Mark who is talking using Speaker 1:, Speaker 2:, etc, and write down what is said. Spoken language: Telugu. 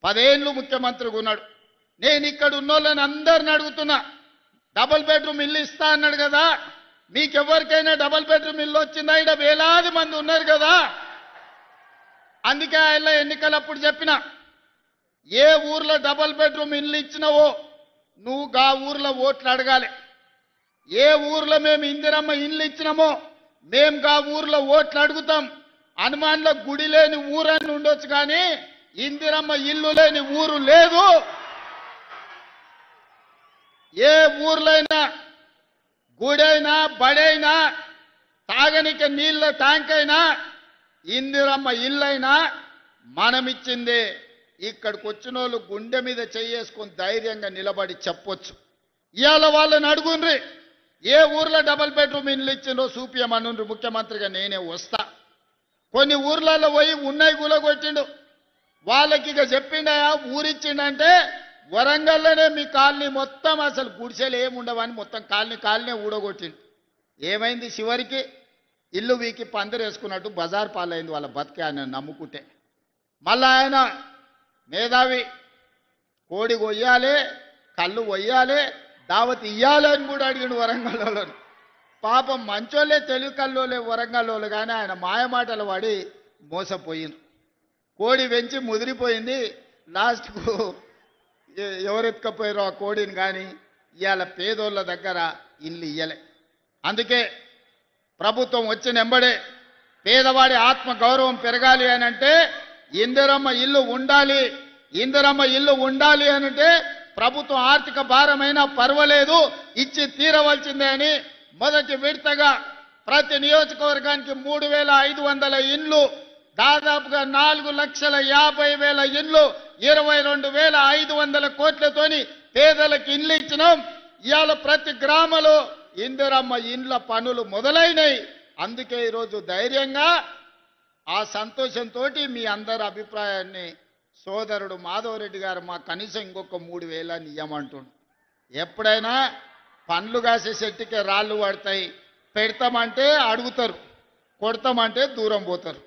Speaker 1: 10 ఏళ్ళు ముఖ్యమంత్రిగా ఉన్నాడు. నేను ఇక్కడ ఉన్నోళ్ళని అందరిని అడుగుతున్నా, డబుల్ బెడ్రూమ్ ఇల్లు ఇస్తా అన్నాడు కదా, మీకెవరికైనా డబుల్ బెడ్రూమ్ ఇల్లు వచ్చిందా? ఇక్కడ వేలాది మంది ఉన్నారు కదా. అందుకే ఆయన ఎన్నికలప్పుడు చెప్పిన, ఏ ఊర్లో డబుల్ బెడ్రూమ్ ఇల్లు ఇచ్చినావో నువ్వు గా ఊర్లో ఓట్లు అడగాలి. ఏ ఊర్లో మేము ఇందిరమ్మ ఇల్లు ఇచ్చినామో మేము గా ఊర్లో ఓట్లు అడుగుతాం. హనుమాన్లో గుడి లేని ఊరని ఉండొచ్చు కానీ ఇందిరమ్మ ఇల్లు లేని ఊరు లేదు. ఏ ఊర్లైనా గుడైనా బడైనా తాగనిక నీళ్ళ ట్యాంక్ అయినా ఇందిరమ్మ ఇల్లైనా మనమిచ్చిందే. ఇక్కడికి వచ్చిన వాళ్ళు గుండె మీద చేసుకొని ధైర్యంగా నిలబడి చెప్పొచ్చు. ఇవాళ వాళ్ళని అడుగుండ్రి, ఏ ఊర్లో డబుల్ బెడ్రూమ్ ఇల్లు ఇచ్చిందో చూపియమనుండ్రి, ముఖ్యమంత్రిగా నేనే వస్తా. కొన్ని ఊర్లలో పోయి ఉన్నాయి కూలగొట్టిండు. వాళ్ళకి ఇక చెప్పిండయా ఊరిచ్చిండంటే వరంగల్లోనే మీ కాలనీ మొత్తం అసలు గుడిసెలు ఏముండవని మొత్తం కాలనీ ఊడగొట్టిండు. ఏమైంది? చివరికి ఇల్లు వీకి పందిరేసుకున్నట్టు బజార్ పాలైంది వాళ్ళ బతికే ఆయన నమ్ముకుంటే. మళ్ళా ఆయన మేధావి, కోడి కొయ్యాలి, కళ్ళు కొయ్యాలి, దావత్ ఇయ్యాలి అని కూడా అడిగిండు వరంగల్లో. పాపం మంచోళ్ళే, తెలివి కల్లోలే వరంగల్లో, కానీ ఆయన మాయమాటలు పడి మోసపోయింది. కోడి వెంచి ముదిరిపోయింది. లాస్ట్కు ఎవరెత్తుకపోయారో ఆ కోడిని కానీ ఇవాళ పేదోళ్ళ దగ్గర ఇల్లు ఇయ్యలే. అందుకే ప్రభుత్వం వచ్చిన ఎంబడే పేదవాడి ఆత్మ గౌరవం పెరగాలి అని అంటే ఇందిరమ్మ ఇల్లు ఉండాలి. ఇందిరమ్మ ఇల్లు ఉండాలి అని అంటే ప్రభుత్వం ఆర్థిక భారమైనా పర్వాలేదు ఇచ్చి తీరవలసిందే అని మొదటి విడతగా ప్రతి నియోజకవర్గానికి 3,500 ఇండ్లు, దాదాపుగా 4,50,000 ఇండ్లు, 22,500 కోట్లతోని పేదలకు ఇండ్లు ఇచ్చినాం. ఇవాళ ప్రతి గ్రామంలో ఇందిరమ్మ ఇండ్ల పనులు మొదలైనవి. అందుకే ఈరోజు ధైర్యంగా ఆ సంతోషంతో మీ అందరి అభిప్రాయాన్ని సోదరుడు మాధవరెడ్డి గారు మా కనీసం ఇంకొక 3,000 ఇయ్యమంటుండు. ఎప్పుడైనా పండ్లు కాసే చెట్టుకే రాళ్ళు పడతాయి. పెడతామంటే అడుగుతారు, కొడతామంటే దూరం పోతారు.